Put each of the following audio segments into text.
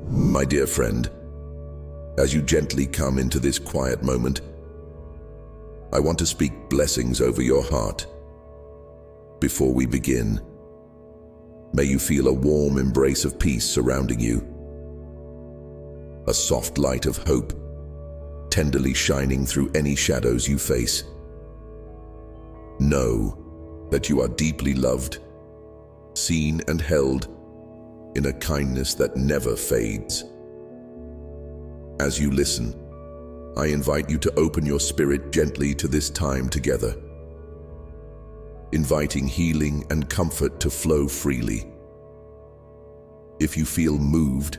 My dear friend, as you gently come into this quiet moment, I want to speak blessings over your heart. Before we begin, may you feel a warm embrace of peace surrounding you, a soft light of hope tenderly shining through any shadows you face. Know that you are deeply loved, seen and held in a kindness that never fades. As you listen, I invite you to open your spirit gently to this time together, inviting healing and comfort to flow freely. If you feel moved,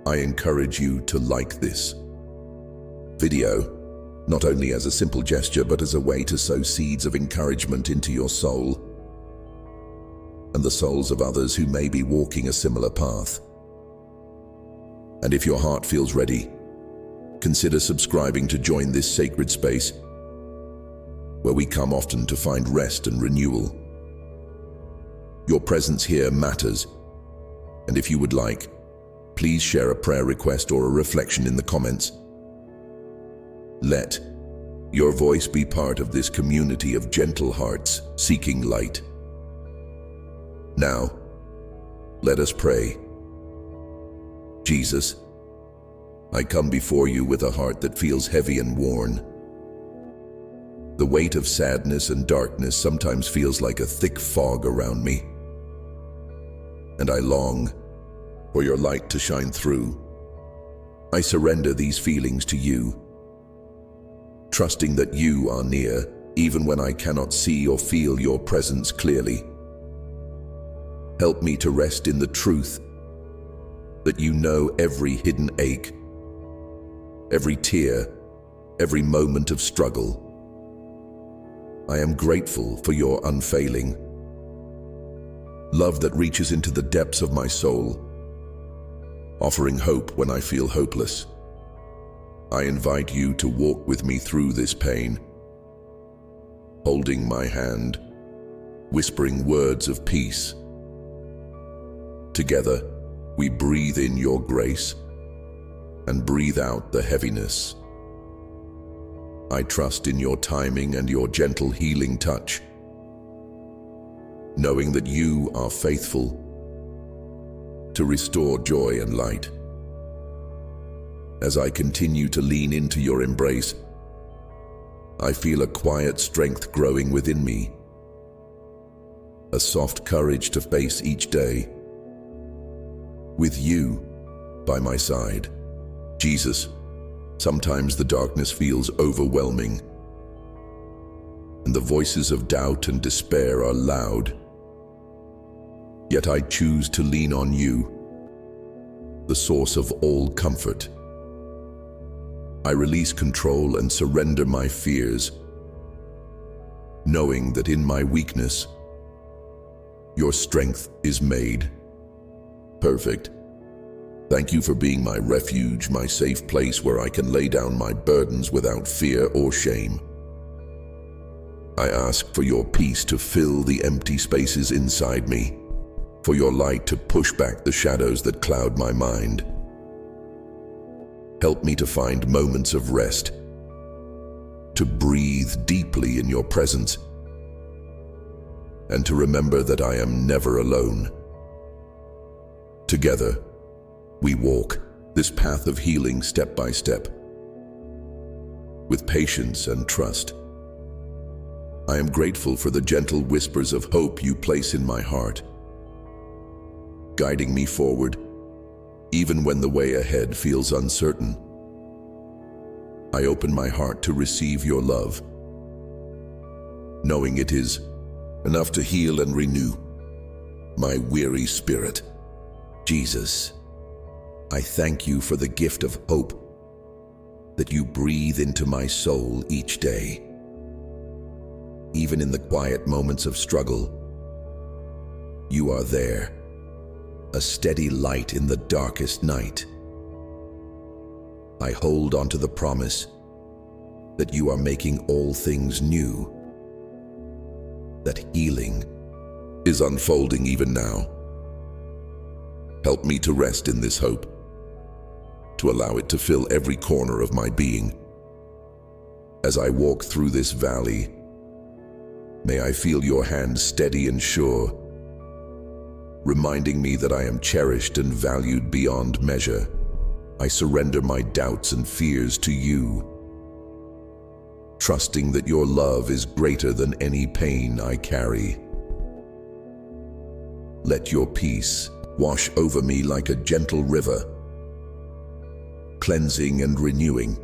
I encourage you to like this video, not only as a simple gesture, but as a way to sow seeds of encouragement into your soul and the souls of others who may be walking a similar path. And if your heart feels ready, consider subscribing to join this sacred space where we come often to find rest and renewal. Your presence here matters, and if you would like, please share a prayer request or a reflection in the comments. Let your voice be part of this community of gentle hearts seeking light. Now, let us pray. Jesus, I come before you with a heart that feels heavy and worn. The weight of sadness and darkness sometimes feels like a thick fog around me, and I long for your light to shine through. I surrender these feelings to you, trusting that you are near, even when I cannot see or feel your presence clearly. Help me to rest in the truth that you know every hidden ache, every tear, every moment of struggle. I am grateful for your unfailing love that reaches into the depths of my soul, offering hope when I feel hopeless. I invite you to walk with me through this pain, holding my hand, whispering words of peace. Together, we breathe in your grace and breathe out the heaviness. I trust in your timing and your gentle healing touch, knowing that you are faithful to restore joy and light. As I continue to lean into your embrace, I feel a quiet strength growing within me, a soft courage to face each day with you by my side. Jesus, sometimes the darkness feels overwhelming, and the voices of doubt and despair are loud. Yet I choose to lean on you, the source of all comfort. I release control and surrender my fears, knowing that in my weakness, your strength is made perfect. Thank you for being my refuge, my safe place where I can lay down my burdens without fear or shame. I ask for your peace to fill the empty spaces inside me, for your light to push back the shadows that cloud my mind. Help me to find moments of rest, to breathe deeply in your presence, and to remember that I am never alone. Together, we walk this path of healing step by step, with patience and trust. I am grateful for the gentle whispers of hope you place in my heart, guiding me forward, even when the way ahead feels uncertain. I open my heart to receive your love, knowing it is enough to heal and renew my weary spirit. Jesus, I thank you for the gift of hope that you breathe into my soul each day. Even in the quiet moments of struggle, you are there, a steady light in the darkest night. I hold onto the promise that you are making all things new, that healing is unfolding even now. Help me to rest in this hope, to allow it to fill every corner of my being. As I walk through this valley, may I feel your hand steady and sure, reminding me that I am cherished and valued beyond measure. I surrender my doubts and fears to you, trusting that your love is greater than any pain I carry. Let your peace wash over me like a gentle river, cleansing and renewing.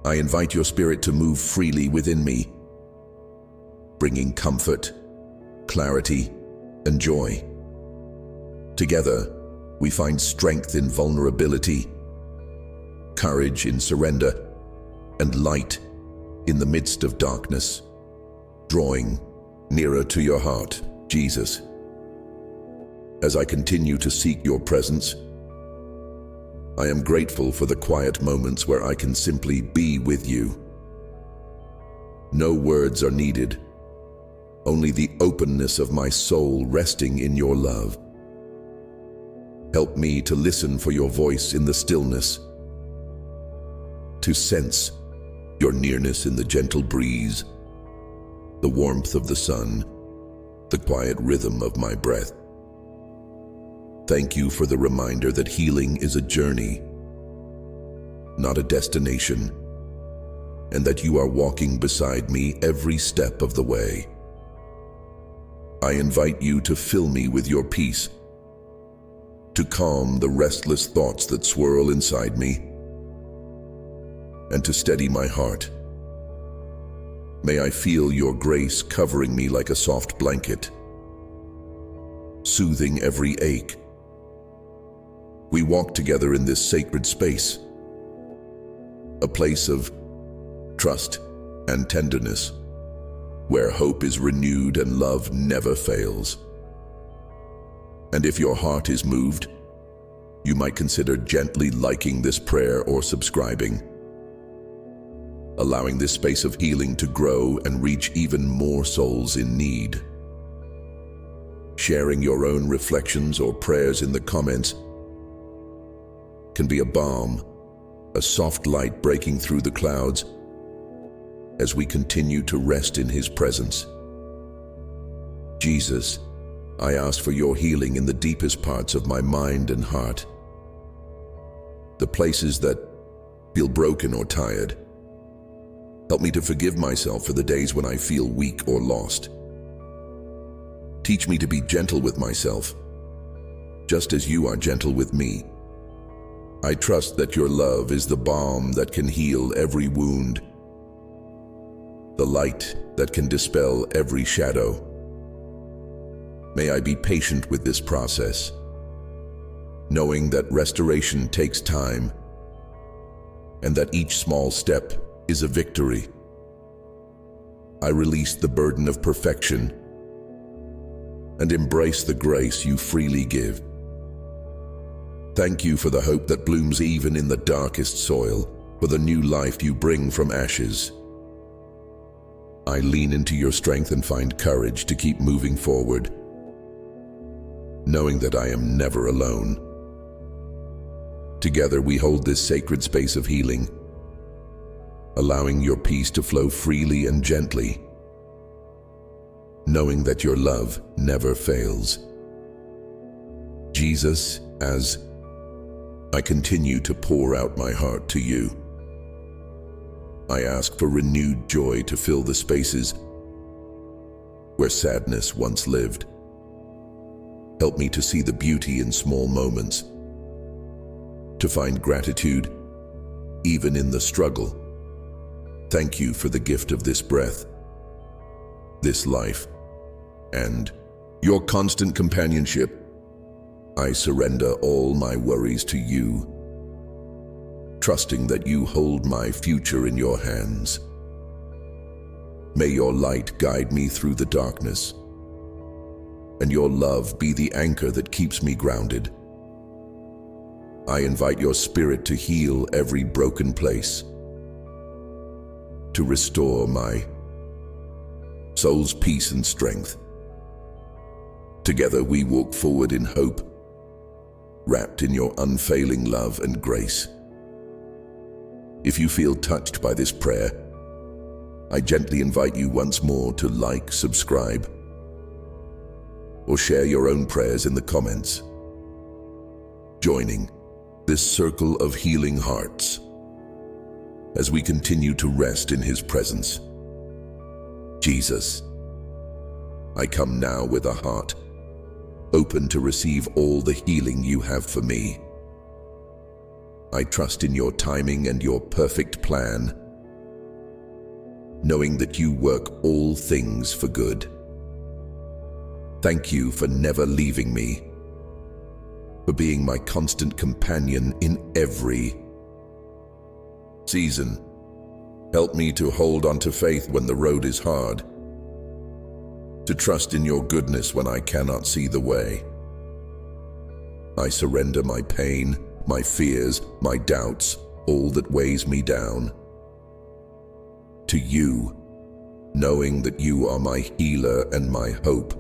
I invite your Spirit to move freely within me, bringing comfort, clarity, and joy. Together, we find strength in vulnerability, courage in surrender, and light in the midst of darkness, drawing nearer to your heart, Jesus. As I continue to seek your presence, I am grateful for the quiet moments where I can simply be with you. No words are needed, only the openness of my soul resting in your love. Help me to listen for your voice in the stillness, to sense your nearness in the gentle breeze, the warmth of the sun, the quiet rhythm of my breath. Thank you for the reminder that healing is a journey, not a destination, and that you are walking beside me every step of the way. I invite you to fill me with your peace, to calm the restless thoughts that swirl inside me, and to steady my heart. May I feel your grace covering me like a soft blanket, soothing every ache. We walk together in this sacred space, a place of trust and tenderness, where hope is renewed and love never fails. And if your heart is moved, you might consider gently liking this prayer or subscribing, allowing this space of healing to grow and reach even more souls in need. Sharing your own reflections or prayers in the comments can be a balm, a soft light breaking through the clouds as we continue to rest in His presence. Jesus, I ask for your healing in the deepest parts of my mind and heart, the places that feel broken or tired. Help me to forgive myself for the days when I feel weak or lost. Teach me to be gentle with myself, just as you are gentle with me. I trust that your love is the balm that can heal every wound, the light that can dispel every shadow. May I be patient with this process, knowing that restoration takes time and that each small step is a victory. I release the burden of perfection and embrace the grace you freely give. Thank you for the hope that blooms even in the darkest soil, for the new life you bring from ashes. I lean into your strength and find courage to keep moving forward, knowing that I am never alone. Together we hold this sacred space of healing, allowing your peace to flow freely and gently, knowing that your love never fails. Jesus, as I continue to pour out my heart to you, I ask for renewed joy to fill the spaces where sadness once lived. Help me to see the beauty in small moments, to find gratitude even in the struggle. Thank you for the gift of this breath, this life, and your constant companionship. I surrender all my worries to you, trusting that you hold my future in your hands. May your light guide me through the darkness, and your love be the anchor that keeps me grounded. I invite your Spirit to heal every broken place, to restore my soul's peace and strength. Together we walk forward in hope, wrapped in your unfailing love and grace. If you feel touched by this prayer, I gently invite you once more to like, subscribe, or share your own prayers in the comments, joining this circle of healing hearts as we continue to rest in His presence. Jesus, I come now with a heart open to receive all the healing you have for me. I trust in your timing and your perfect plan, knowing that you work all things for good. Thank you for never leaving me, for being my constant companion in every season. Help me to hold on to faith when the road is hard, to trust in your goodness when I cannot see the way. I surrender my pain, my fears, my doubts, all that weighs me down, to you, knowing that you are my healer and my hope.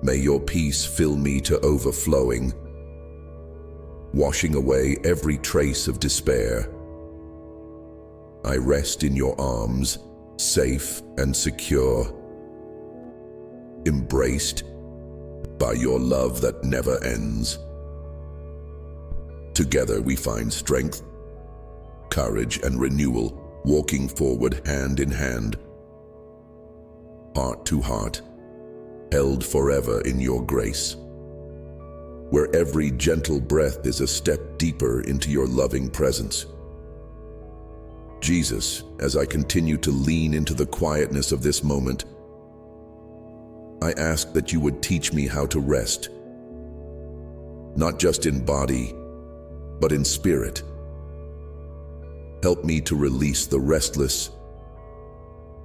May your peace fill me to overflowing, washing away every trace of despair. I rest in your arms, safe and secure, embraced by your love that never ends. Together we find strength, courage, and renewal, walking forward hand in hand, heart to heart, held forever in your grace, where every gentle breath is a step deeper into your loving presence. Jesus, as I continue to lean into the quietness of this moment, I ask that you would teach me how to rest, not just in body, but in spirit. Help me to release the restless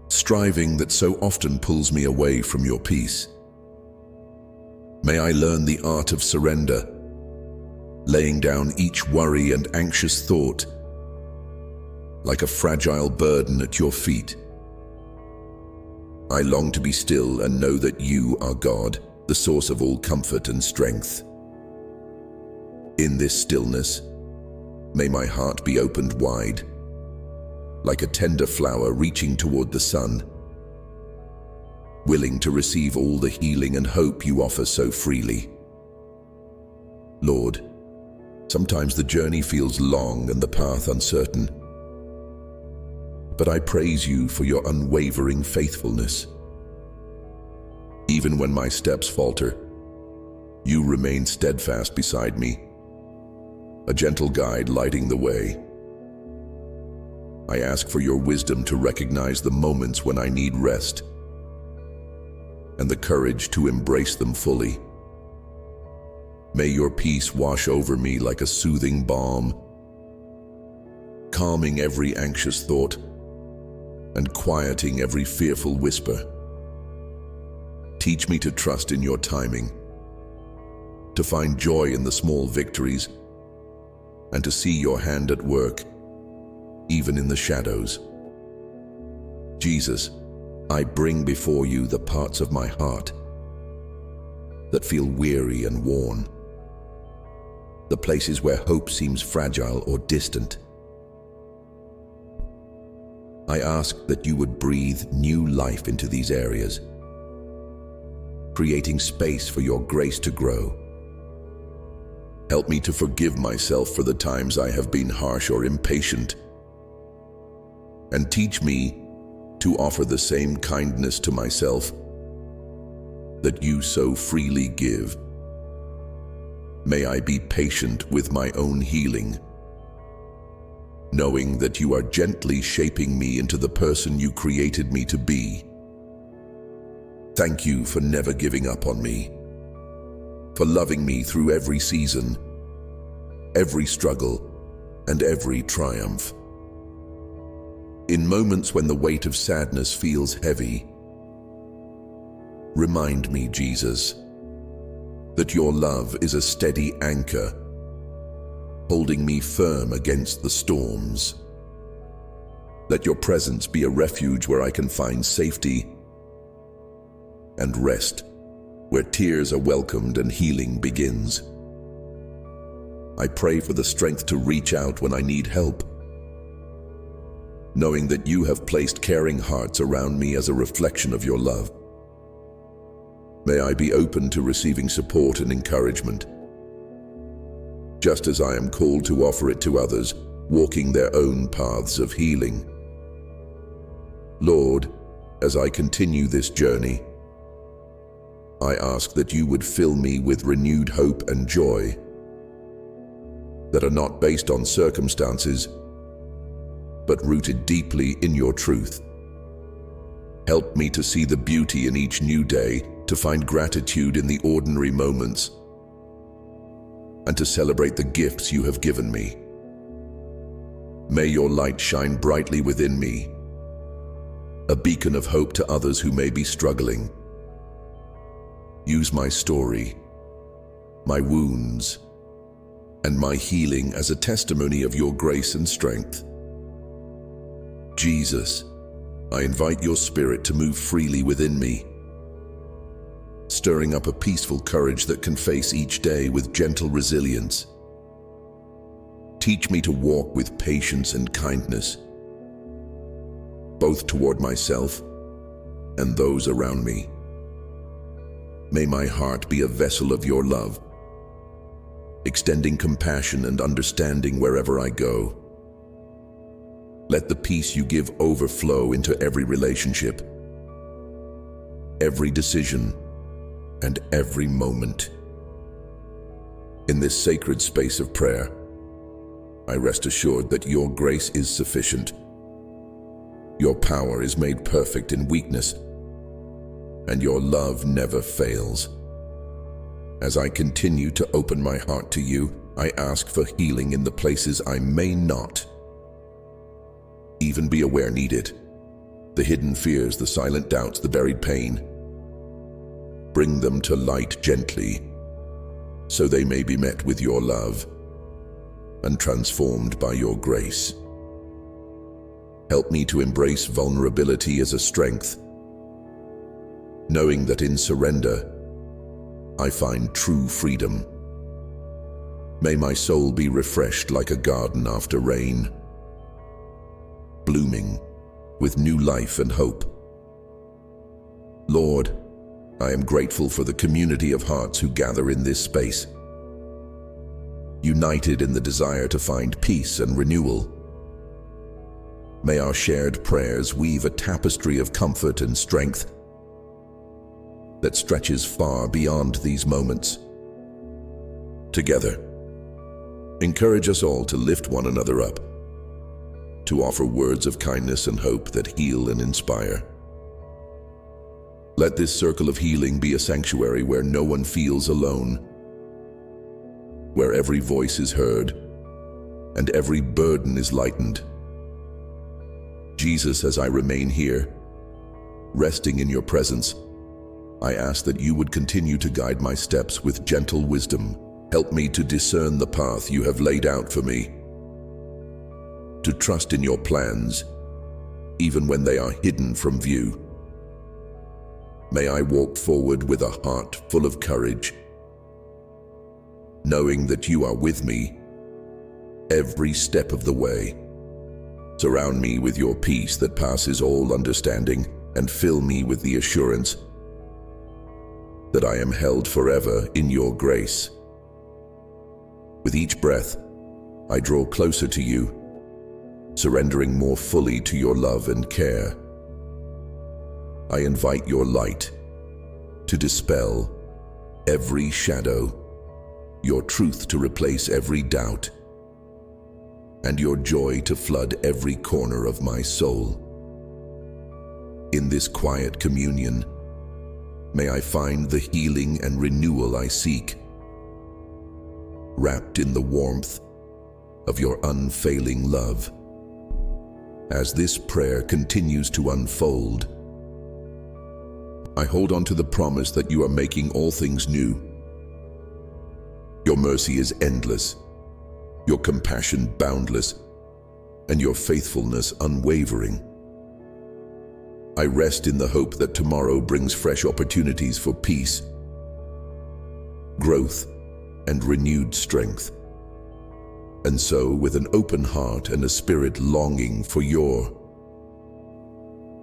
striving that so often pulls me away from your peace. May I learn the art of surrender, laying down each worry and anxious thought like a fragile burden at your feet. I long to be still and know that you are God, the source of all comfort and strength. In this stillness, may my heart be opened wide, like a tender flower reaching toward the sun, willing to receive all the healing and hope you offer so freely. Lord, sometimes the journey feels long and the path uncertain, but I praise you for your unwavering faithfulness. Even when my steps falter, you remain steadfast beside me, a gentle guide lighting the way. I ask for your wisdom to recognize the moments when I need rest, and the courage to embrace them fully. May your peace wash over me like a soothing balm, calming every anxious thought and quieting every fearful whisper. Teach me to trust in your timing, to find joy in the small victories, and to see your hand at work, even in the shadows. Jesus, I bring before you the parts of my heart that feel weary and worn, the places where hope seems fragile or distant. I ask that you would breathe new life into these areas, creating space for your grace to grow. Help me to forgive myself for the times I have been harsh or impatient, and teach me to offer the same kindness to myself that you so freely give. May I be patient with my own healing, knowing that you are gently shaping me into the person you created me to be. Thank you for never giving up on me, for loving me through every season, every struggle, and every triumph. In moments when the weight of sadness feels heavy, remind me, Jesus, that your love is a steady anchor, holding me firm against the storms. Let your presence be a refuge where I can find safety and rest, where tears are welcomed and healing begins. I pray for the strength to reach out when I need help, knowing that you have placed caring hearts around me as a reflection of your love. May I be open to receiving support and encouragement, just as I am called to offer it to others, walking their own paths of healing. Lord, as I continue this journey, I ask that you would fill me with renewed hope and joy that are not based on circumstances, but rooted deeply in your truth. Help me to see the beauty in each new day, to find gratitude in the ordinary moments, and to celebrate the gifts you have given me. May your light shine brightly within me, a beacon of hope to others who may be struggling. Use my story, my wounds, and my healing as a testimony of your grace and strength. Jesus, I invite your Spirit to move freely within me, stirring up a peaceful courage that can face each day with gentle resilience. Teach me to walk with patience and kindness, both toward myself and those around me. May my heart be a vessel of your love, extending compassion and understanding wherever I go. Let the peace you give overflow into every relationship, every decision, and every moment. In this sacred space of prayer, I rest assured that your grace is sufficient. Your power is made perfect in weakness, and your love never fails. As I continue to open my heart to you, I ask for healing in the places I may not even be aware needed. The hidden fears, the silent doubts, the buried pain. Bring them to light gently, so they may be met with your love and transformed by your grace. Help me to embrace vulnerability as a strength, knowing that in surrender, I find true freedom. May my soul be refreshed like a garden after rain, blooming with new life and hope. Lord, I am grateful for the community of hearts who gather in this space, united in the desire to find peace and renewal. May our shared prayers weave a tapestry of comfort and strength that stretches far beyond these moments. Together, encourage us all to lift one another up, to offer words of kindness and hope that heal and inspire. Let this circle of healing be a sanctuary where no one feels alone, where every voice is heard and every burden is lightened. Jesus, as I remain here, resting in your presence, I ask that you would continue to guide my steps with gentle wisdom. Help me to discern the path you have laid out for me, to trust in your plans, even when they are hidden from view. May I walk forward with a heart full of courage, knowing that you are with me every step of the way. Surround me with your peace that passes all understanding, and fill me with the assurance that I am held forever in your grace. With each breath, I draw closer to you, surrendering more fully to your love and care. I invite your light to dispel every shadow, your truth to replace every doubt, and your joy to flood every corner of my soul. In this quiet communion, may I find the healing and renewal I seek, wrapped in the warmth of your unfailing love. As this prayer continues to unfold, I hold on to the promise that you are making all things new. Your mercy is endless, your compassion boundless, and your faithfulness unwavering. I rest in the hope that tomorrow brings fresh opportunities for peace, growth, and renewed strength. And so, with an open heart and a spirit longing for your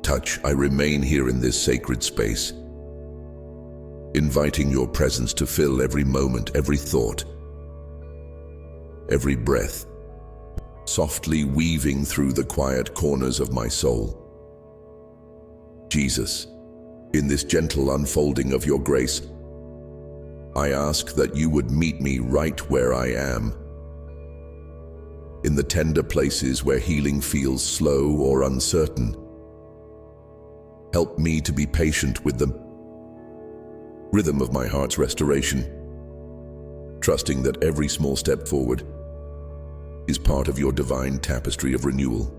touch, I remain here in this sacred space, inviting your presence to fill every moment, every thought, every breath, softly weaving through the quiet corners of my soul. Jesus, in this gentle unfolding of your grace, I ask that you would meet me right where I am, in the tender places where healing feels slow or uncertain. Help me to be patient with the rhythm of my heart's restoration, trusting that every small step forward is part of your divine tapestry of renewal.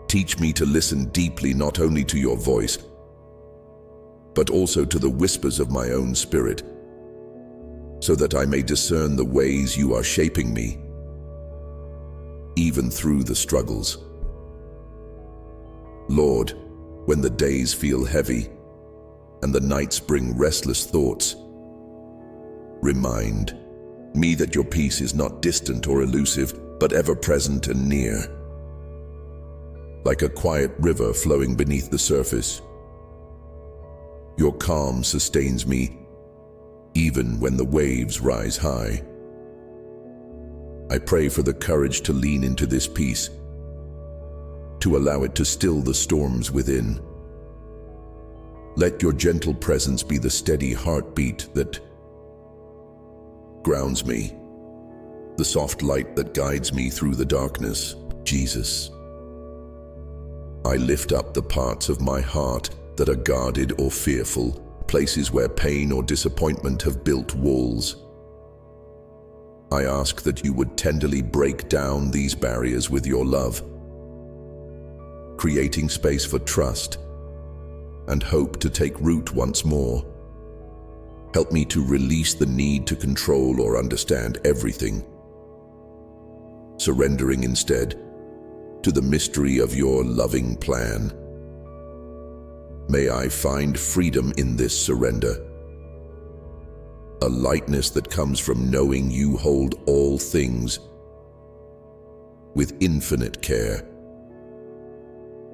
Teach me to listen deeply, not only to your voice, but also to the whispers of my own spirit, so that I may discern the ways you are shaping me, even through the struggles. Lord, when the days feel heavy and the nights bring restless thoughts, remind me that your peace is not distant or elusive, but ever present and near. Like a quiet river flowing beneath the surface, your calm sustains me even when the waves rise high. I pray for the courage to lean into this peace, to allow it to still the storms within. Let your gentle presence be the steady heartbeat that grounds me, the soft light that guides me through the darkness. Jesus, I lift up the parts of my heart that are guarded or fearful, places where pain or disappointment have built walls. I ask that you would tenderly break down these barriers with your love, creating space for trust and hope to take root once more. Help me to release the need to control or understand everything, surrendering instead to the mystery of your loving plan. May I find freedom in this surrender, a lightness that comes from knowing you hold all things with infinite care.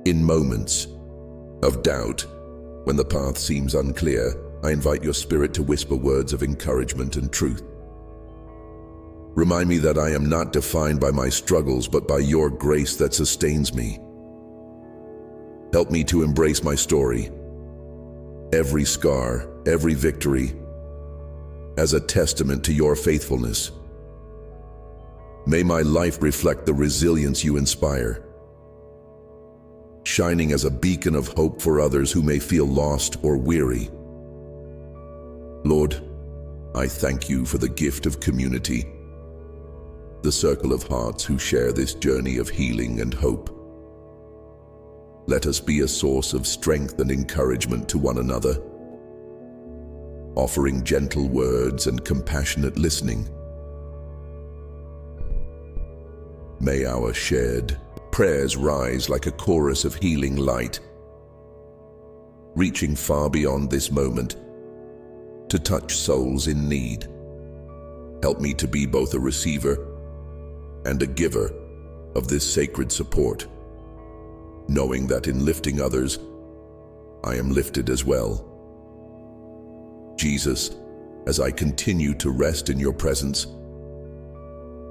In moments of doubt, when the path seems unclear, I invite your spirit to whisper words of encouragement and truth. Remind me that I am not defined by my struggles, but by your grace that sustains me. Help me to embrace my story, every scar, every victory, as a testament to your faithfulness. May my life reflect the resilience you inspire, shining as a beacon of hope for others who may feel lost or weary. Lord, I thank you for the gift of community, the circle of hearts who share this journey of healing and hope. Let us be a source of strength and encouragement to one another, offering gentle words and compassionate listening. May our shared prayers rise like a chorus of healing light, reaching far beyond this moment to touch souls in need. Help me to be both a receiver and a giver of this sacred support, knowing that in lifting others, I am lifted as well. Jesus, as I continue to rest in your presence,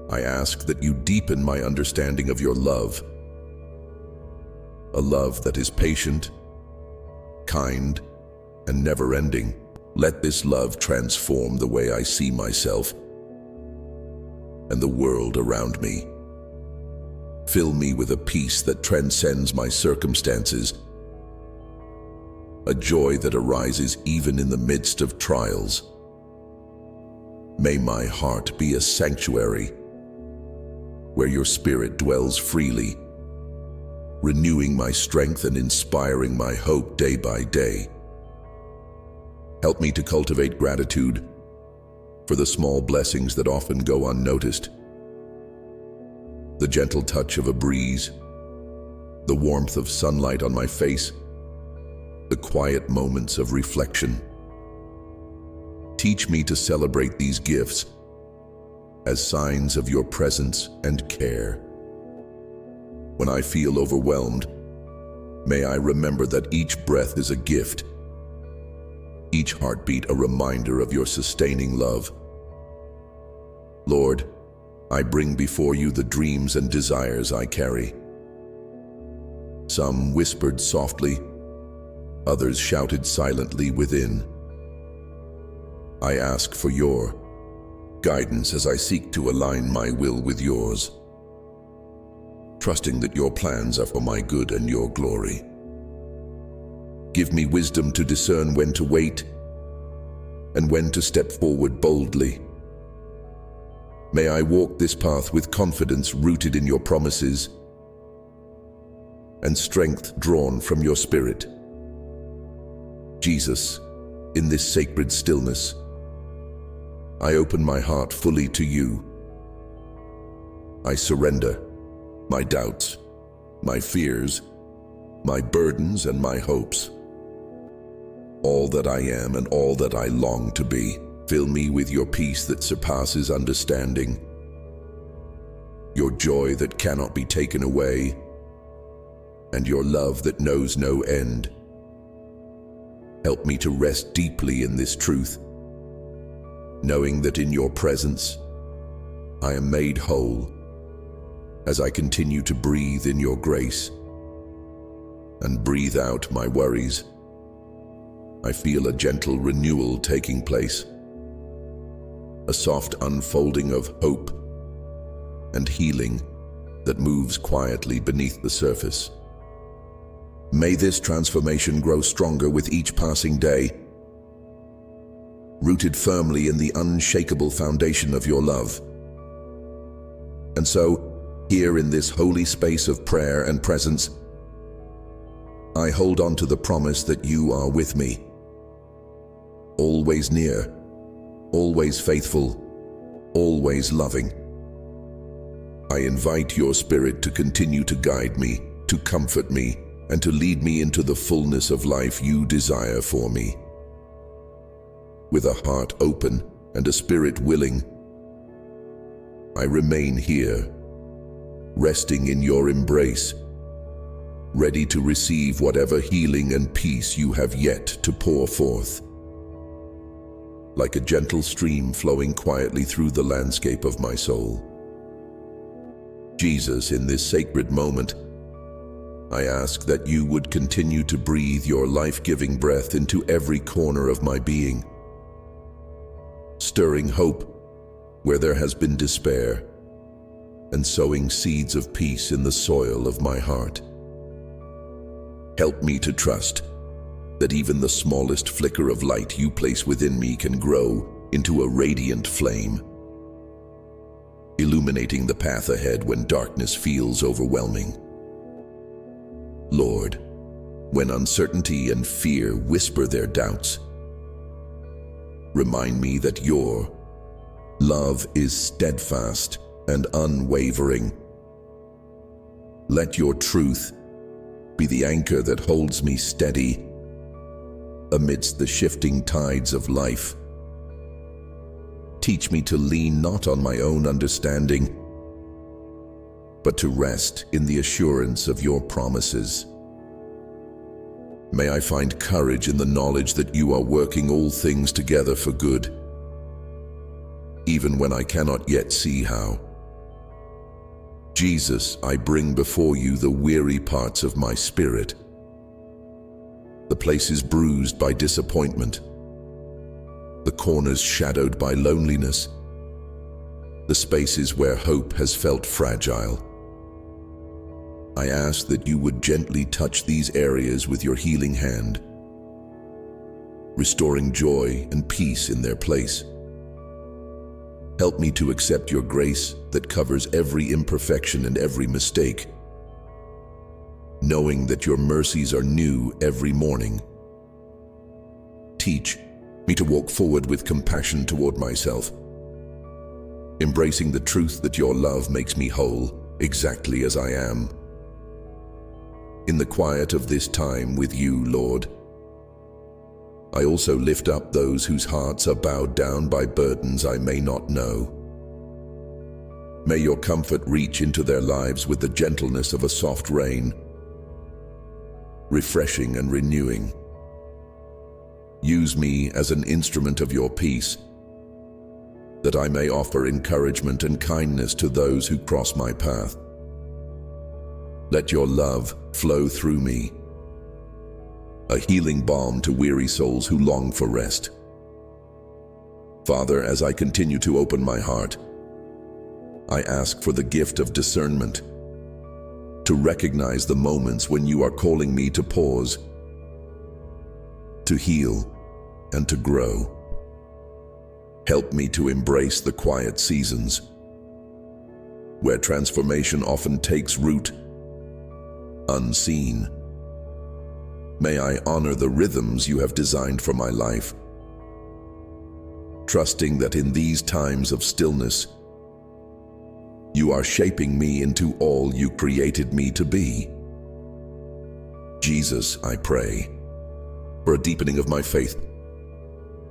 I ask that you deepen my understanding of your love, a love that is patient, kind, and never-ending. Let this love transform the way I see myself and the world around me. Fill me with a peace that transcends my circumstances, a joy that arises even in the midst of trials. May my heart be a sanctuary where your spirit dwells freely, renewing my strength and inspiring my hope day by day. Help me to cultivate gratitude for the small blessings that often go unnoticed. The gentle touch of a breeze, the warmth of sunlight on my face, the quiet moments of reflection. Teach me to celebrate these gifts, as signs of your presence and care. When I feel overwhelmed, may I remember that each breath is a gift, each heartbeat a reminder of your sustaining love. Lord, I bring before you the dreams and desires I carry. Some whispered softly, others shouted silently within. I ask for your guidance as I seek to align my will with yours, trusting that your plans are for my good and your glory. Give me wisdom to discern when to wait and when to step forward boldly. May I walk this path with confidence rooted in your promises and strength drawn from your Spirit. Jesus, in this sacred stillness, I open my heart fully to you. I surrender my doubts, my fears, my burdens, and my hopes. All that I am and all that I long to be, fill me with your peace that surpasses understanding, your joy that cannot be taken away, and your love that knows no end. Help me to rest deeply in this truth, knowing that in your presence I am made whole as I continue to breathe in your grace and breathe out my worries. I feel a gentle renewal taking place, a soft unfolding of hope and healing that moves quietly beneath the surface. May this transformation grow stronger with each passing day, rooted firmly in the unshakable foundation of your love. And so, here in this holy space of prayer and presence, I hold on to the promise that you are with me, always near, always faithful, always loving. I invite your Spirit to continue to guide me, to comfort me, and to lead me into the fullness of life you desire for me. With a heart open and a spirit willing, I remain here, resting in your embrace, ready to receive whatever healing and peace you have yet to pour forth. Like a gentle stream flowing quietly through the landscape of my soul. Jesus, in this sacred moment, I ask that you would continue to breathe your life-giving breath into every corner of my being, stirring hope where there has been despair, and sowing seeds of peace in the soil of my heart. Help me to trust that even the smallest flicker of light you place within me can grow into a radiant flame, illuminating the path ahead when darkness feels overwhelming. Lord, when uncertainty and fear whisper their doubts, remind me that your love is steadfast and unwavering. Let your truth be the anchor that holds me steady amidst the shifting tides of life. Teach me to lean not on my own understanding, but to rest in the assurance of your promises. May I find courage in the knowledge that you are working all things together for good, even when I cannot yet see how. Jesus, I bring before you the weary parts of my spirit, the places bruised by disappointment, the corners shadowed by loneliness, the spaces where hope has felt fragile. I ask that you would gently touch these areas with your healing hand, restoring joy and peace in their place. Help me to accept your grace that covers every imperfection and every mistake, knowing that your mercies are new every morning. Teach me to walk forward with compassion toward myself, embracing the truth that your love makes me whole exactly as I am. In the quiet of this time with you, Lord, I also lift up those whose hearts are bowed down by burdens I may not know. May your comfort reach into their lives with the gentleness of a soft rain, refreshing and renewing. Use me as an instrument of your peace, that I may offer encouragement and kindness to those who cross my path. Let your love flow through me, a healing balm to weary souls who long for rest. Father, as I continue to open my heart, I ask for the gift of discernment, to recognize the moments when you are calling me to pause, to heal, and to grow. Help me to embrace the quiet seasons, where transformation often takes root unseen. May I honor the rhythms you have designed for my life, trusting that in these times of stillness, you are shaping me into all you created me to be. Jesus, I pray for a deepening of my faith,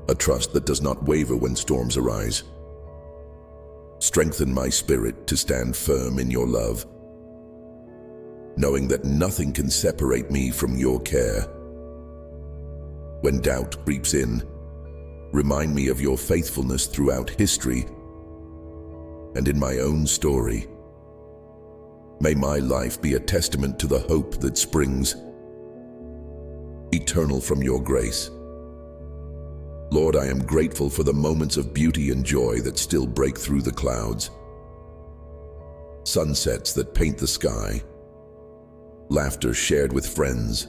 a trust that does not waver when storms arise. Strengthen my spirit to stand firm in your love, knowing that nothing can separate me from your care. When doubt creeps in, remind me of your faithfulness throughout history and in my own story. May my life be a testament to the hope that springs eternal from your grace. Lord, I am grateful for the moments of beauty and joy that still break through the clouds. Sunsets that paint the sky, laughter shared with friends,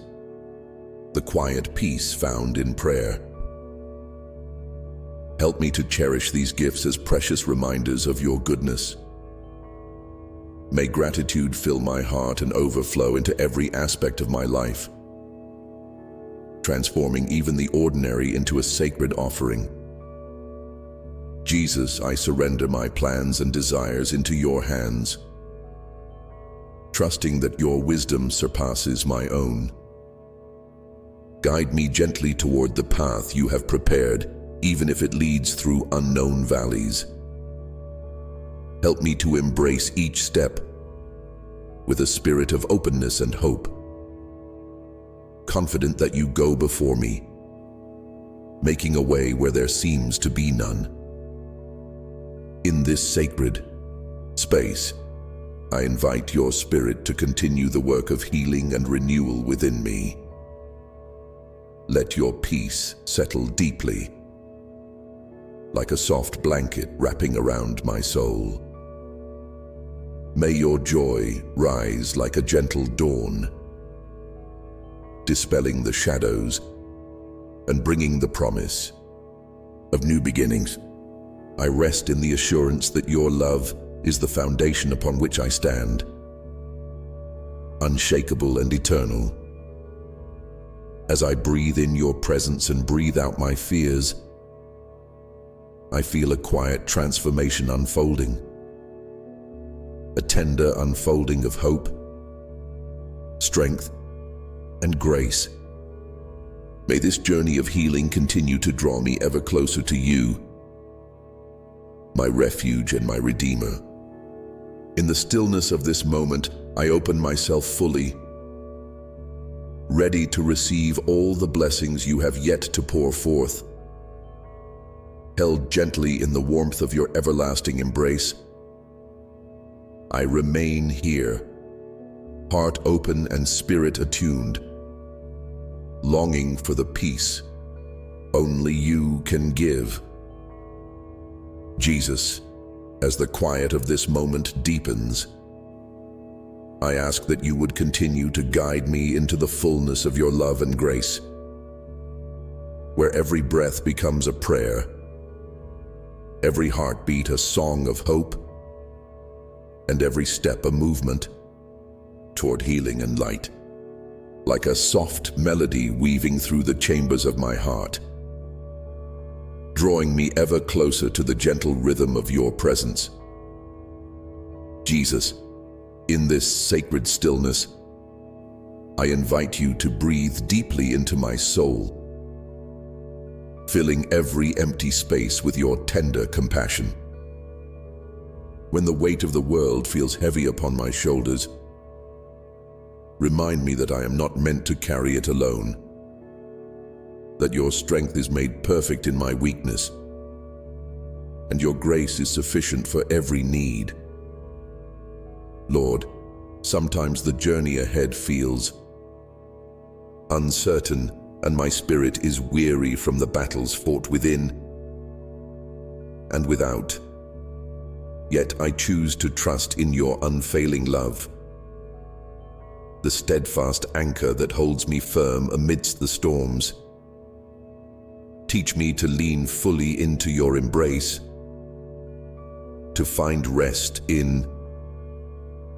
the quiet peace found in prayer. Help me to cherish these gifts as precious reminders of your goodness. May gratitude fill my heart and overflow into every aspect of my life, transforming even the ordinary into a sacred offering. Jesus, I surrender my plans and desires into your hands, trusting that your wisdom surpasses my own. Guide me gently toward the path you have prepared, even if it leads through unknown valleys. Help me to embrace each step with a spirit of openness and hope, confident that you go before me, making a way where there seems to be none. In this sacred space, I invite your Spirit to continue the work of healing and renewal within me. Let your peace settle deeply, like a soft blanket wrapping around my soul. May your joy rise like a gentle dawn, dispelling the shadows and bringing the promise of new beginnings. I rest in the assurance that your love is the foundation upon which I stand, unshakable and eternal. As I breathe in your presence and breathe out my fears, I feel a quiet transformation unfolding, a tender unfolding of hope, strength, and grace. May this journey of healing continue to draw me ever closer to you, my refuge and my Redeemer. In the stillness of this moment, I open myself fully, ready to receive all the blessings you have yet to pour forth. Held gently in the warmth of your everlasting embrace, I remain here, heart open and spirit attuned, longing for the peace only you can give. Jesus, as the quiet of this moment deepens, I ask that you would continue to guide me into the fullness of your love and grace, where every breath becomes a prayer, every heartbeat a song of hope, and every step a movement toward healing and light. Like a soft melody weaving through the chambers of my heart, drawing me ever closer to the gentle rhythm of your presence. Jesus, in this sacred stillness, I invite you to breathe deeply into my soul, filling every empty space with your tender compassion. When the weight of the world feels heavy upon my shoulders, remind me that I am not meant to carry it alone, that your strength is made perfect in my weakness, and your grace is sufficient for every need. Lord, sometimes the journey ahead feels uncertain, and my spirit is weary from the battles fought within and without. Yet I choose to trust in your unfailing love, the steadfast anchor that holds me firm amidst the storms. Teach me to lean fully into your embrace, to find rest in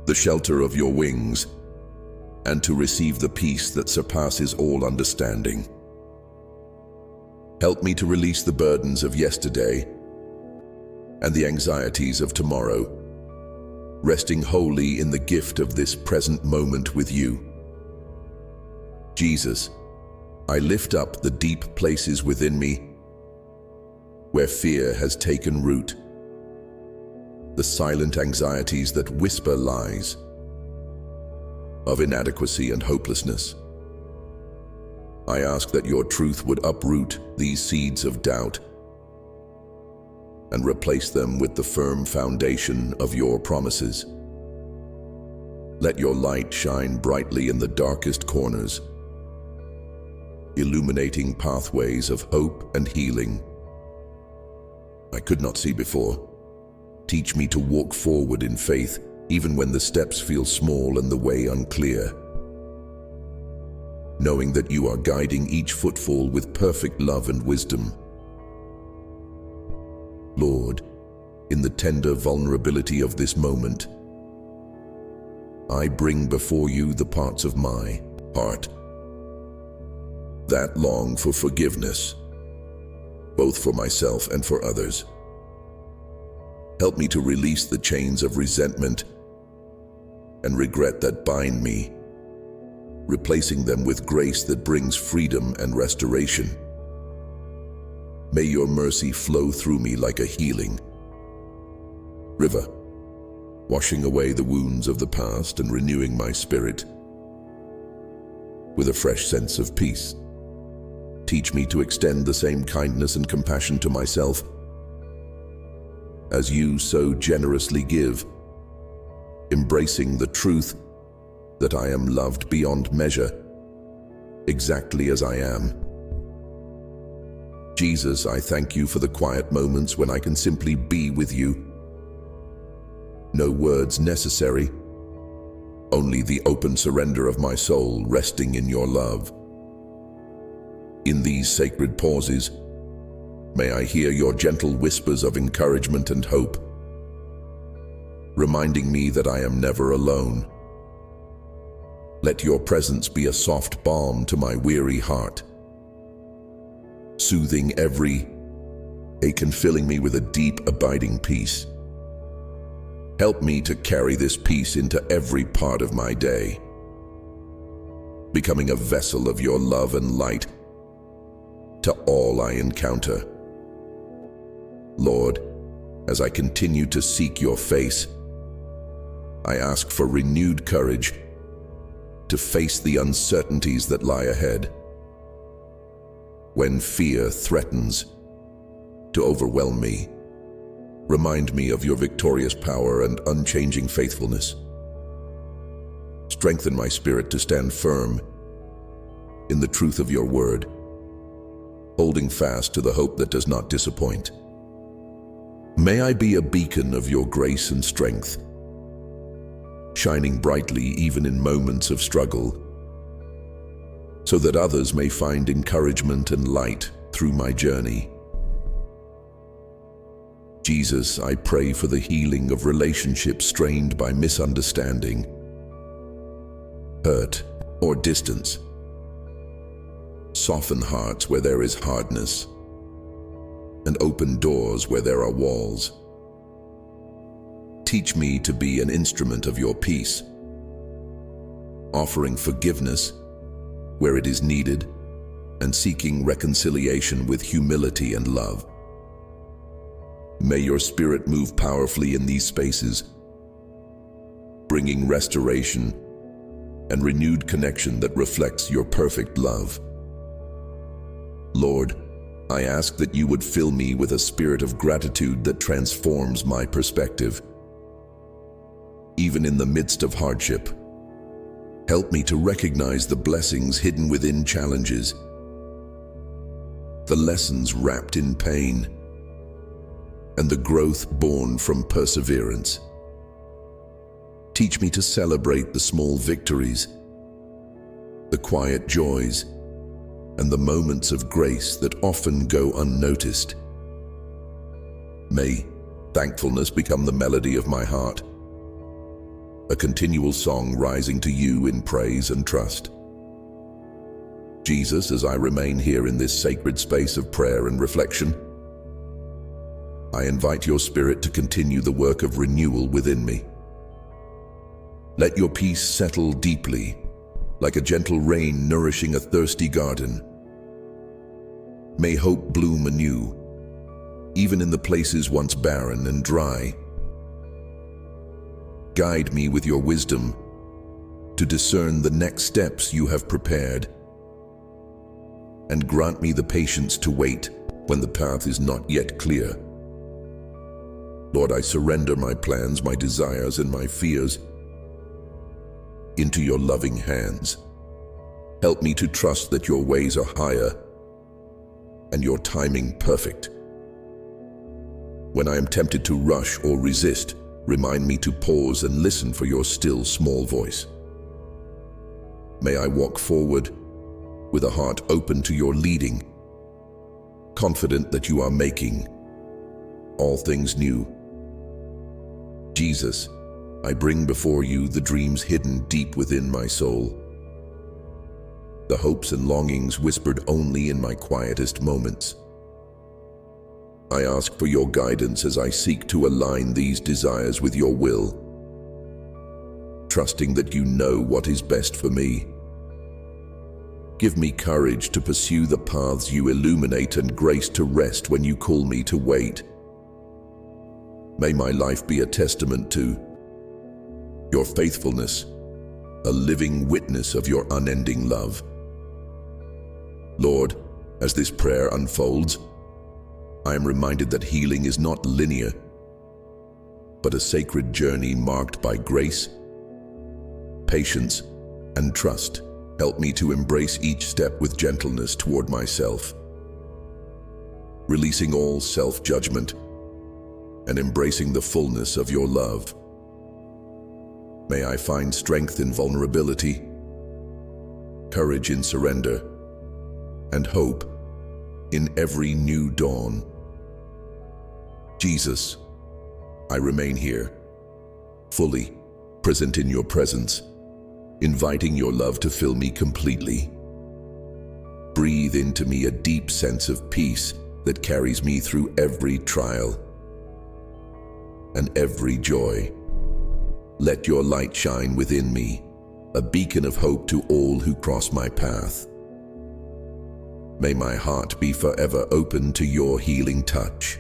the shelter of your wings, and to receive the peace that surpasses all understanding. Help me to release the burdens of yesterday and the anxieties of tomorrow, resting wholly in the gift of this present moment with you. Jesus, I lift up the deep places within me where fear has taken root, the silent anxieties that whisper lies of inadequacy and hopelessness. I ask that your truth would uproot these seeds of doubt and replace them with the firm foundation of your promises. Let your light shine brightly in the darkest corners, illuminating pathways of hope and healing I could not see before. Teach me to walk forward in faith, even when the steps feel small and the way unclear, knowing that you are guiding each footfall with perfect love and wisdom. Lord, in the tender vulnerability of this moment, I bring before you the parts of my heart that long for forgiveness, both for myself and for others. Help me to release the chains of resentment and regret that bind me, replacing them with grace that brings freedom and restoration. May your mercy flow through me like a healing river, washing away the wounds of the past and renewing my spirit with a fresh sense of peace. Teach me to extend the same kindness and compassion to myself as you so generously give, embracing the truth that I am loved beyond measure, exactly as I am. Jesus, I thank you for the quiet moments when I can simply be with you. No words necessary, only the open surrender of my soul resting in your love. In these sacred pauses, may I hear your gentle whispers of encouragement and hope, reminding me that I am never alone. Let your presence be a soft balm to my weary heart, soothing every ache and filling me with a deep, abiding peace. Help me to carry this peace into every part of my day, becoming a vessel of your love and light to all I encounter. Lord, as I continue to seek your face, I ask for renewed courage to face the uncertainties that lie ahead. When fear threatens to overwhelm me, remind me of your victorious power and unchanging faithfulness. Strengthen my spirit to stand firm in the truth of your word, holding fast to the hope that does not disappoint. May I be a beacon of your grace and strength, shining brightly even in moments of struggle, so that others may find encouragement and light through my journey. Jesus, I pray for the healing of relationships strained by misunderstanding, hurt, or distance. Soften hearts where there is hardness, and open doors where there are walls. Teach me to be an instrument of your peace, offering forgiveness where it is needed, and seeking reconciliation with humility and love. May your Spirit move powerfully in these spaces, bringing restoration and renewed connection that reflects your perfect love. Lord, I ask that you would fill me with a spirit of gratitude that transforms my perspective. Even in the midst of hardship, help me to recognize the blessings hidden within challenges, the lessons wrapped in pain, and the growth born from perseverance. Teach me to celebrate the small victories, the quiet joys, and the moments of grace that often go unnoticed. May thankfulness become the melody of my heart, a continual song rising to you in praise and trust. Jesus, as I remain here in this sacred space of prayer and reflection, I invite your Spirit to continue the work of renewal within me. Let your peace settle deeply, like a gentle rain nourishing a thirsty garden. May hope bloom anew, even in the places once barren and dry. Guide me with your wisdom to discern the next steps you have prepared, and grant me the patience to wait when the path is not yet clear. Lord, I surrender my plans, my desires, and my fears into your loving hands. Help me to trust that your ways are higher and your timing perfect. When I am tempted to rush or resist, remind me to pause and listen for your still small voice. May I walk forward with a heart open to your leading, confident that you are making all things new. Jesus, I bring before you the dreams hidden deep within my soul, the hopes and longings whispered only in my quietest moments. I ask for your guidance as I seek to align these desires with your will, trusting that you know what is best for me. Give me courage to pursue the paths you illuminate and grace to rest when you call me to wait. May my life be a testament to your faithfulness, a living witness of your unending love. Lord, as this prayer unfolds, I am reminded that healing is not linear, but a sacred journey marked by grace, patience, and trust. Help me to embrace each step with gentleness toward myself, releasing all self-judgment and embracing the fullness of your love. May I find strength in vulnerability, courage in surrender, and hope in every new dawn. Jesus, I remain here, fully present in your presence, inviting your love to fill me completely. Breathe into me a deep sense of peace that carries me through every trial and every joy. Let your light shine within me, a beacon of hope to all who cross my path. May my heart be forever open to your healing touch,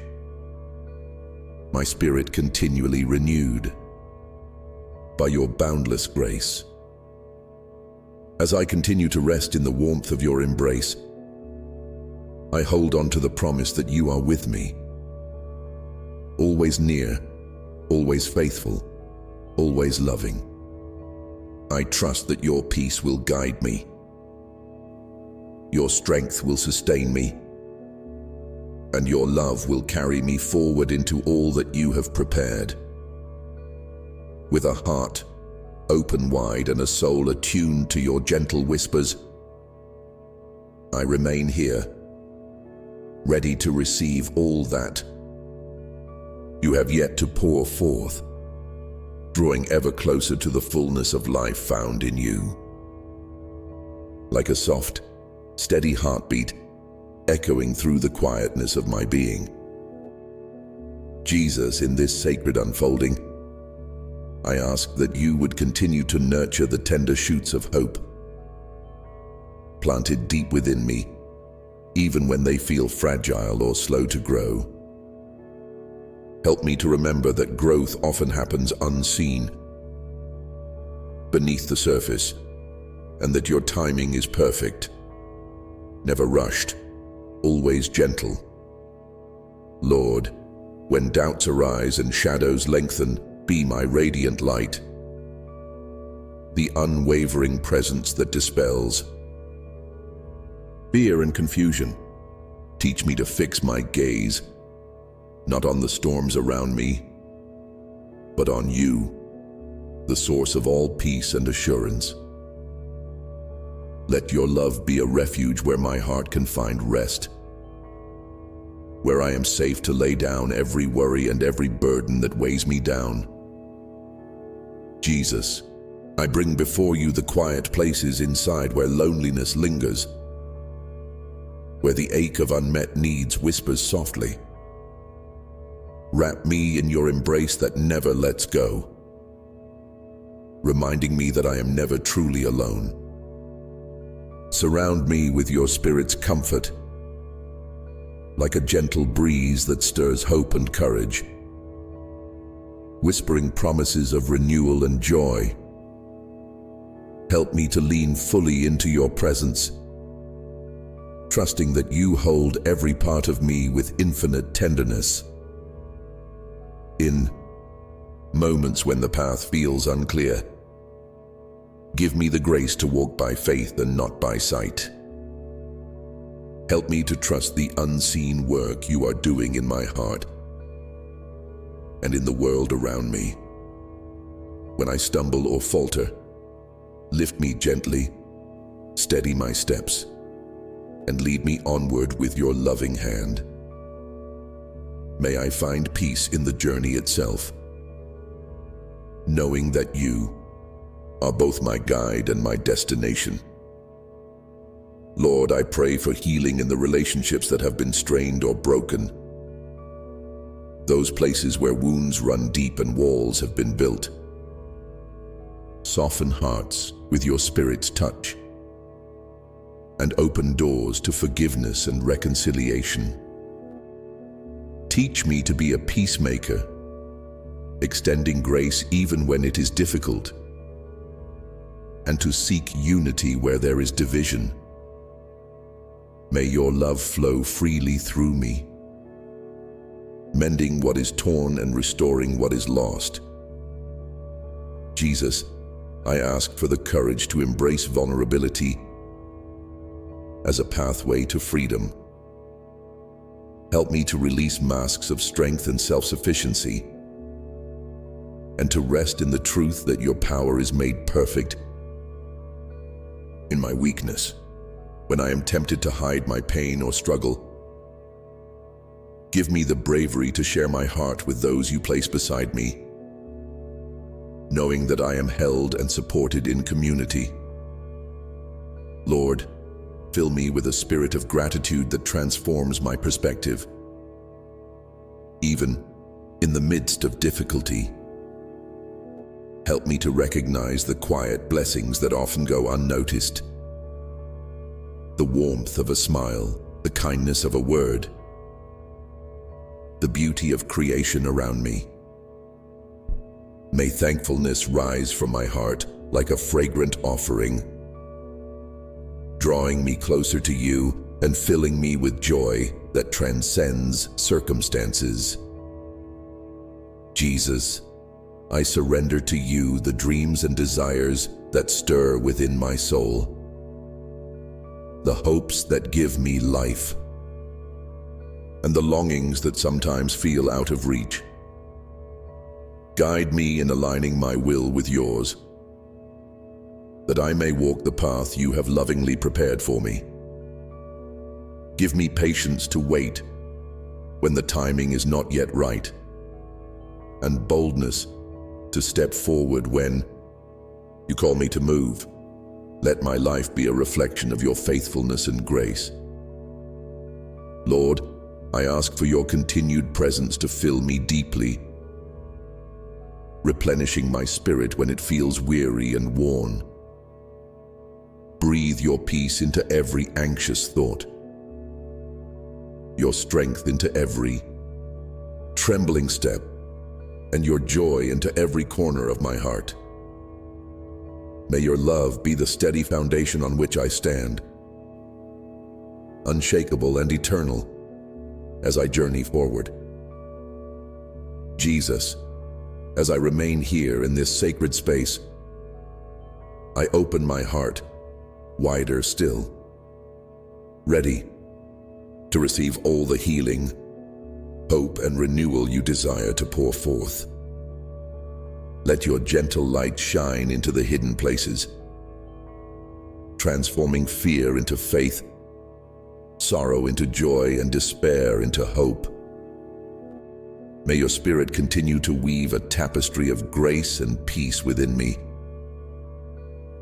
my spirit continually renewed by your boundless grace. As I continue to rest in the warmth of your embrace, I hold on to the promise that you are with me, always near, always faithful, always loving. I trust that your peace will guide me, your strength will sustain me, and your love will carry me forward into all that you have prepared. With a heart open wide and a soul attuned to your gentle whispers, I remain here, ready to receive all that you have yet to pour forth, drawing ever closer to the fullness of life found in you. Like a soft, steady heartbeat echoing through the quietness of my being. Jesus, in this sacred unfolding, I ask that you would continue to nurture the tender shoots of hope, planted deep within me, even when they feel fragile or slow to grow. Help me to remember that growth often happens unseen, beneath the surface, and that your timing is perfect, never rushed, always gentle. Lord, when doubts arise and shadows lengthen, be my radiant light, the unwavering presence that dispels fear and confusion. Teach me to fix my gaze, not on the storms around me, but on you, the source of all peace and assurance. Let your love be a refuge where my heart can find rest, where I am safe to lay down every worry and every burden that weighs me down. Jesus, I bring before you the quiet places inside where loneliness lingers, where the ache of unmet needs whispers softly. Wrap me in your embrace that never lets go, reminding me that I am never truly alone. Surround me with your Spirit's comfort, like a gentle breeze that stirs hope and courage, whispering promises of renewal and joy. Help me to lean fully into your presence, trusting that you hold every part of me with infinite tenderness. In moments when the path feels unclear, give me the grace to walk by faith and not by sight. Help me to trust the unseen work you are doing in my heart and in the world around me. When I stumble or falter, lift me gently, steady my steps, and lead me onward with your loving hand. May I find peace in the journey itself, knowing that you are both my guide and my destination. Lord, I pray for healing in the relationships that have been strained or broken, those places where wounds run deep and walls have been built. Soften hearts with your Spirit's touch, and open doors to forgiveness and reconciliation. Teach me to be a peacemaker, extending grace even when it is difficult, and to seek unity where there is division. May your love flow freely through me, mending what is torn and restoring what is lost. Jesus, I ask for the courage to embrace vulnerability as a pathway to freedom. Help me to release masks of strength and self-sufficiency, and to rest in the truth that your power is made perfect in my weakness. When I am tempted to hide my pain or struggle, give me the bravery to share my heart with those you place beside me, knowing that I am held and supported in community. Lord, fill me with a spirit of gratitude that transforms my perspective, even in the midst of difficulty. Help me to recognize the quiet blessings that often go unnoticed. The warmth of a smile, the kindness of a word, the beauty of creation around me. May thankfulness rise from my heart like a fragrant offering, drawing me closer to you and filling me with joy that transcends circumstances. Jesus, I surrender to you the dreams and desires that stir within my soul, the hopes that give me life, and the longings that sometimes feel out of reach. Guide me in aligning my will with yours, that I may walk the path you have lovingly prepared for me. Give me patience to wait when the timing is not yet right, and boldness to step forward when you call me to move. Let my life be a reflection of your faithfulness and grace. Lord, I ask for your continued presence to fill me deeply, replenishing my spirit when it feels weary and worn. Breathe your peace into every anxious thought, your strength into every trembling step, and your joy into every corner of my heart. May your love be the steady foundation on which I stand, unshakable and eternal as I journey forward. Jesus, as I remain here in this sacred space, I open my heart wider still, ready to receive all the healing, hope, and renewal you desire to pour forth. Let your gentle light shine into the hidden places, transforming fear into faith, sorrow into joy, and despair into hope. May your Spirit continue to weave a tapestry of grace and peace within me,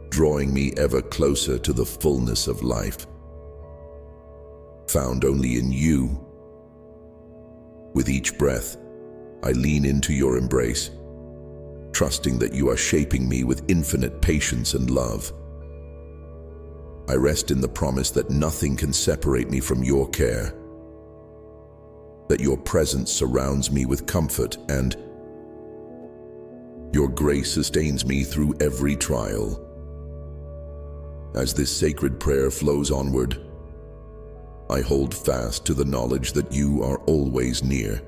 drawing me ever closer to the fullness of life, found only in you. With each breath, I lean into your embrace, trusting that you are shaping me with infinite patience and love. I rest in the promise that nothing can separate me from your care, that your presence surrounds me with comfort, and your grace sustains me through every trial. As this sacred prayer flows onward, I hold fast to the knowledge that you are always near,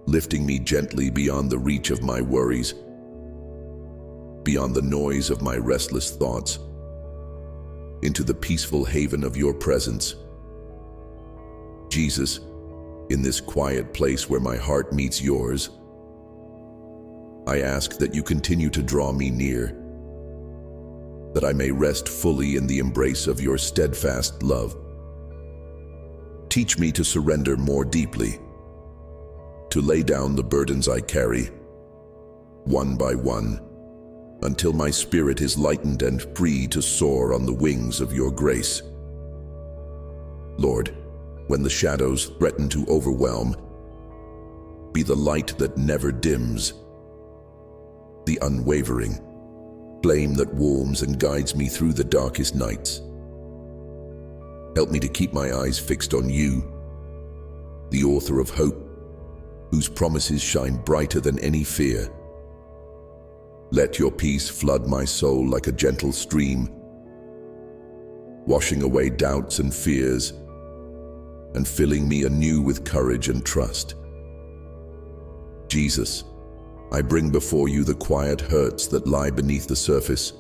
lifting me gently beyond the reach of my worries, beyond the noise of my restless thoughts, into the peaceful haven of your presence. Jesus, in this quiet place where my heart meets yours, I ask that you continue to draw me near, that I may rest fully in the embrace of your steadfast love. Teach me to surrender more deeply, to lay down the burdens I carry, one by one, until my spirit is lightened and free to soar on the wings of your grace. Lord, when the shadows threaten to overwhelm, be the light that never dims, the unwavering flame that warms and guides me through the darkest nights. Help me to keep my eyes fixed on you, the author of hope, whose promises shine brighter than any fear. Let your peace flood my soul like a gentle stream, washing away doubts and fears, and filling me anew with courage and trust. Jesus, I bring before you the quiet hurts that lie beneath the surface,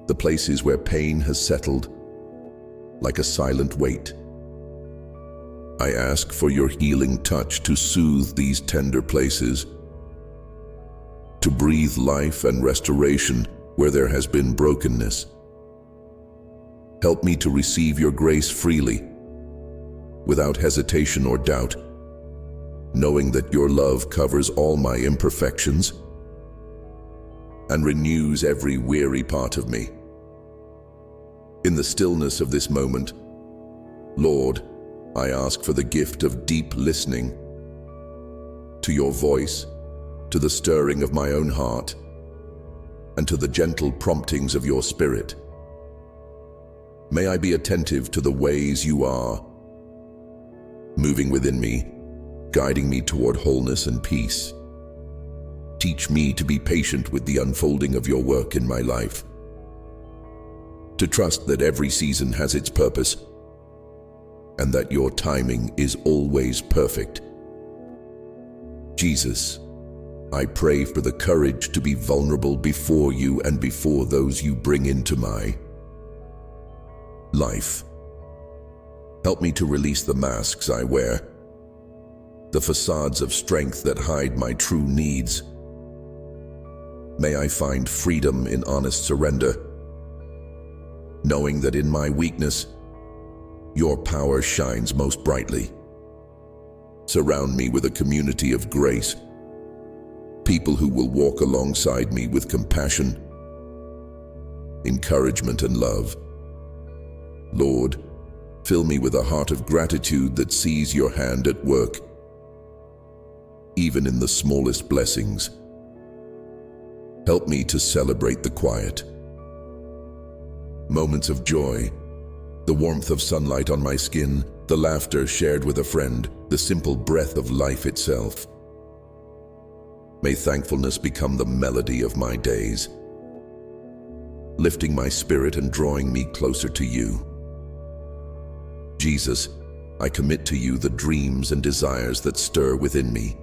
the places where pain has settled like a silent weight. I ask for your healing touch to soothe these tender places, to breathe life and restoration where there has been brokenness. Help me to receive your grace freely, without hesitation or doubt, knowing that your love covers all my imperfections and renews every weary part of me. In the stillness of this moment, Lord, I ask for the gift of deep listening to your voice, to the stirring of my own heart, and to the gentle promptings of your Spirit. May I be attentive to the ways you are moving within me, guiding me toward wholeness and peace. Teach me to be patient with the unfolding of your work in my life, to trust that every season has its purpose, and that your timing is always perfect. Jesus, I pray for the courage to be vulnerable before you and before those you bring into my life. Help me to release the masks I wear, the facades of strength that hide my true needs. May I find freedom in honest surrender, knowing that in my weakness, your power shines most brightly. Surround me with a community of grace, people who will walk alongside me with compassion, encouragement, and love. Lord, fill me with a heart of gratitude that sees your hand at work, even in the smallest blessings. Help me to celebrate the quiet moments of joy, the warmth of sunlight on my skin, the laughter shared with a friend, the simple breath of life itself. May thankfulness become the melody of my days, lifting my spirit and drawing me closer to you. Jesus, I commit to you the dreams and desires that stir within me,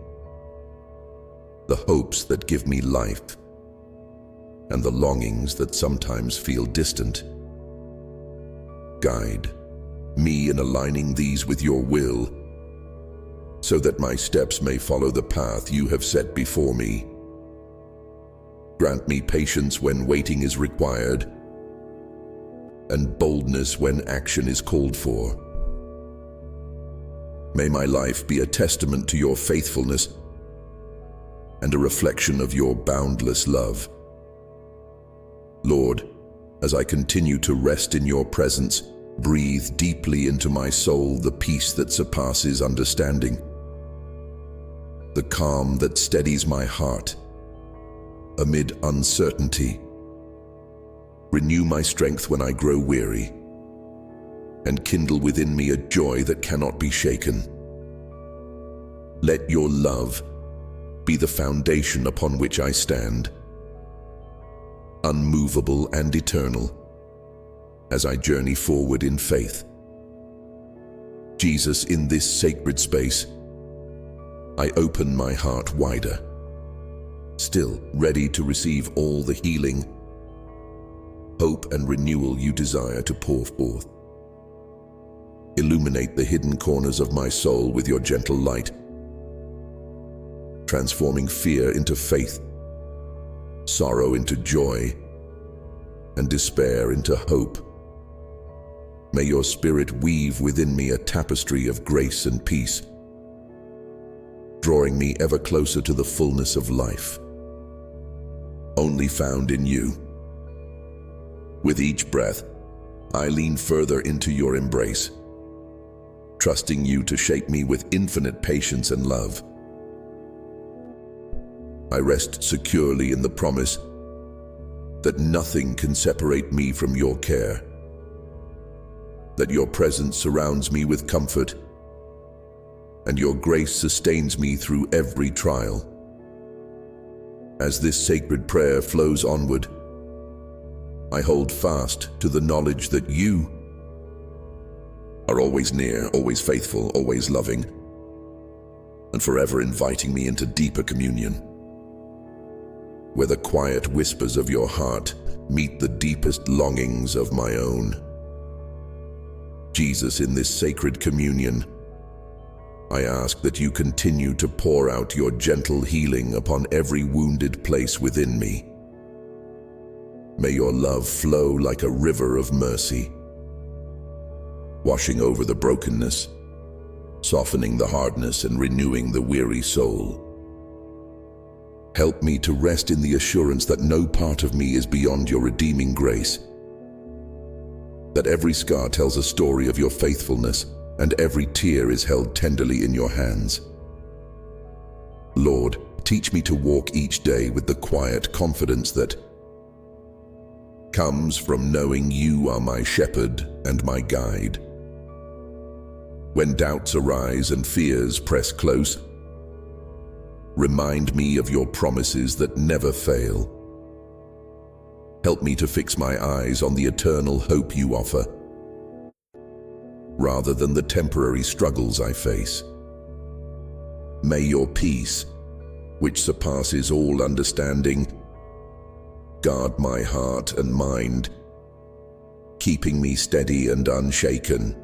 the hopes that give me life, and the longings that sometimes feel distant. Guide me in aligning these with your will, so that my steps may follow the path you have set before me. Grant me patience when waiting is required, and boldness when action is called for. May my life be a testament to your faithfulness and a reflection of your boundless love. Lord, as I continue to rest in your presence, breathe deeply into my soul the peace that surpasses understanding, the calm that steadies my heart amid uncertainty. Renew my strength when I grow weary, and kindle within me a joy that cannot be shaken. Let your love be the foundation upon which I stand, unmovable and eternal, as I journey forward in faith. Jesus, in this sacred space, I open my heart wider, still ready to receive all the healing, hope, and renewal you desire to pour forth. Illuminate the hidden corners of my soul with your gentle light, transforming fear into faith, sorrow into joy, and despair into hope. May your Spirit weave within me a tapestry of grace and peace, drawing me ever closer to the fullness of life, only found in you. With each breath, I lean further into your embrace, trusting you to shape me with infinite patience and love. I rest securely in the promise that nothing can separate me from your care, that your presence surrounds me with comfort, and your grace sustains me through every trial. As this sacred prayer flows onward, I hold fast to the knowledge that you are always near, always faithful, always loving, and forever inviting me into deeper communion, where the quiet whispers of your heart meet the deepest longings of my own. Jesus, in this sacred communion, I ask that you continue to pour out your gentle healing upon every wounded place within me. May your love flow like a river of mercy, washing over the brokenness, softening the hardness, and renewing the weary soul. Help me to rest in the assurance that no part of me is beyond your redeeming grace, that every scar tells a story of your faithfulness, and every tear is held tenderly in your hands. Lord, teach me to walk each day with the quiet confidence that comes from knowing you are my shepherd and my guide. When doubts arise and fears press close, remind me of your promises that never fail. Help me to fix my eyes on the eternal hope you offer, rather than the temporary struggles I face. May your peace, which surpasses all understanding, guard my heart and mind, keeping me steady and unshaken.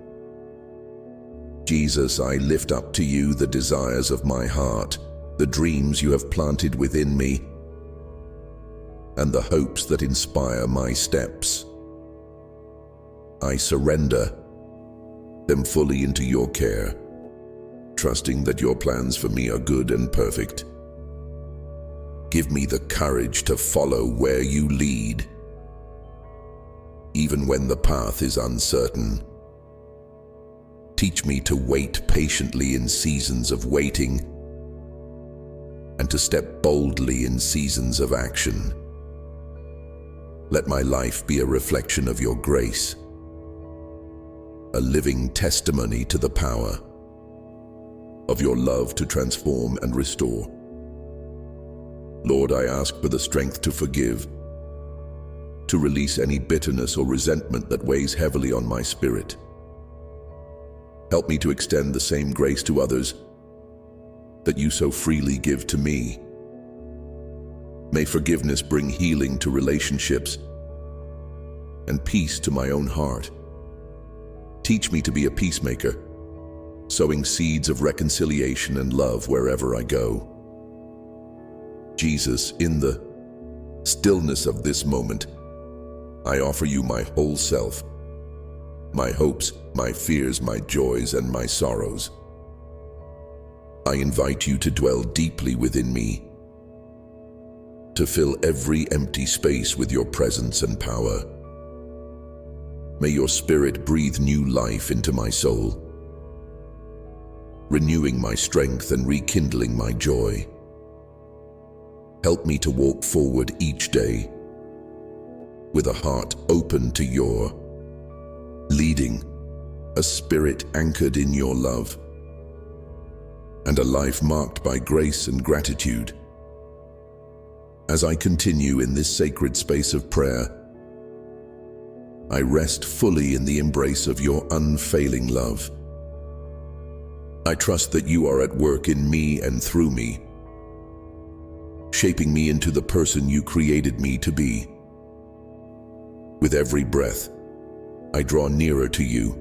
Jesus, I lift up to you the desires of my heart, the dreams you have planted within me, and the hopes that inspire my steps. I surrender them fully into your care, trusting that your plans for me are good and perfect. Give me the courage to follow where you lead, even when the path is uncertain. Teach me to wait patiently in seasons of waiting, and to step boldly in seasons of action. Let my life be a reflection of your grace, a living testimony to the power of your love to transform and restore. Lord, I ask for the strength to forgive, to release any bitterness or resentment that weighs heavily on my spirit. Help me to extend the same grace to others that you so freely give to me. May forgiveness bring healing to relationships and peace to my own heart. Teach me to be a peacemaker, sowing seeds of reconciliation and love wherever I go. Jesus, in the stillness of this moment, I offer you my whole self, my hopes, my fears, my joys, and my sorrows. I invite you to dwell deeply within me, to fill every empty space with your presence and power. May your Spirit breathe new life into my soul, renewing my strength and rekindling my joy. Help me to walk forward each day with a heart open to your leading, a spirit anchored in your love, and a life marked by grace and gratitude. As I continue in this sacred space of prayer, I rest fully in the embrace of your unfailing love. I trust that you are at work in me and through me, shaping me into the person you created me to be. With every breath, I draw nearer to you,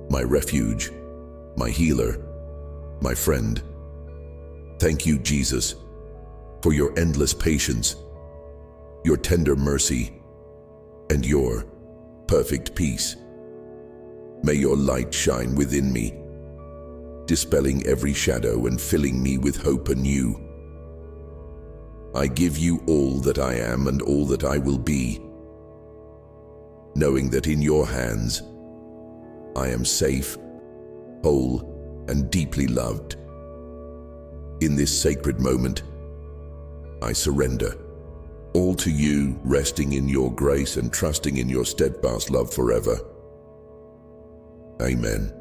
my refuge, my healer, my friend. Thank you, Jesus, for your endless patience, your tender mercy, and your perfect peace. May your light shine within me, dispelling every shadow and filling me with hope anew. I give you all that I am and all that I will be, knowing that in your hands I am safe, whole, and deeply loved. In this sacred moment, I surrender all to you, resting in your grace and trusting in your steadfast love forever. Amen.